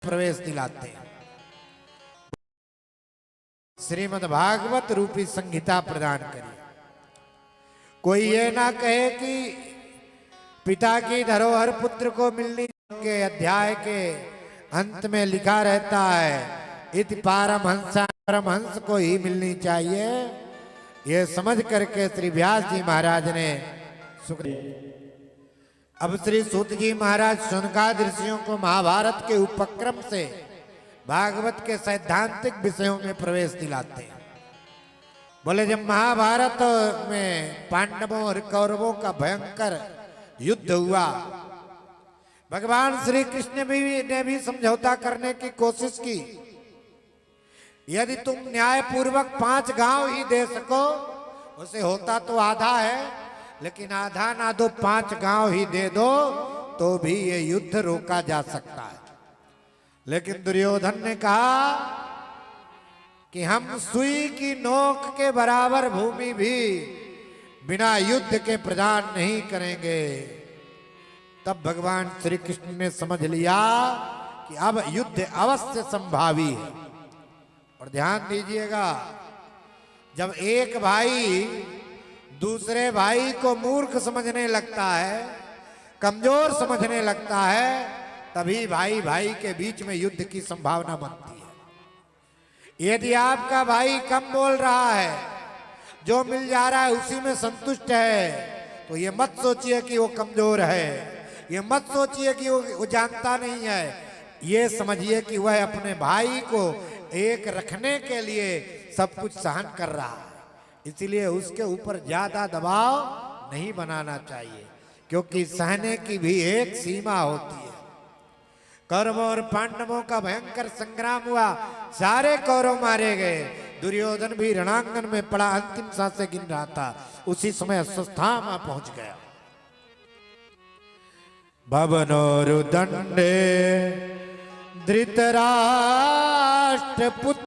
प्रवेश दिलाते हैं। श्रीमद् भागवत रूपी संहिता प्रदान करिए। कोई ये ना कहे कि पिता की धरोहर पुत्र को मिलनी के अध्याय के अंत में लिखा रहता है इति पारमहंसा, परमहंस को ही मिलनी चाहिए। ये समझ करके श्री व्यास जी महाराज ने अब श्री सूत जी महाराज शौनकाद ऋषियों को महाभारत के उपक्रम से भागवत के सैद्धांतिक विषयों में प्रवेश दिलाते हैं। बोले जब महाभारत में पांडवों और कौरवों का भयंकर युद्ध हुआ, भगवान श्री कृष्ण ने भी समझौता करने की कोशिश की। यदि तुम न्याय पूर्वक 5 गांव ही दे सको, उसे होता तो आधा है, लेकिन आधा ना दो 5 गांव ही दे दो तो भी ये युद्ध रोका जा सकता है। लेकिन दुर्योधन ने कहा कि हम सुई की नोक के बराबर भूमि भी बिना युद्ध के प्रदान नहीं करेंगे। तब भगवान श्री कृष्ण ने समझ लिया कि अब युद्ध अवश्य संभावी है। और ध्यान दीजिएगा, जब एक भाई दूसरे भाई को मूर्ख समझने लगता है, कमजोर समझने लगता है, तभी भाई भाई के बीच में युद्ध की संभावना बनती है। यदि आपका भाई कम बोल रहा है, जो मिल जा रहा है उसी में संतुष्ट है, तो ये मत सोचिए कि वो कमजोर है, ये मत सोचिए कि वो जानता नहीं है। ये समझिए कि वह अपने भाई को एक रखने के लिए सब कुछ सहन कर रहा है। इसलिए उसके ऊपर ज्यादा दबाव नहीं बनाना चाहिए, क्योंकि सहने की भी एक सीमा होती है। कौरवों और पांडवों का भयंकर संग्राम हुआ, सारे कौरव मारे गए। दुर्योधन भी रणांगन में पड़ा, अंतिम सांसें गिन रहा था। उसी समय अश्वस्थामा पहुंच गया। भवनोरुदंडे धृतराष्ट्र पुत्र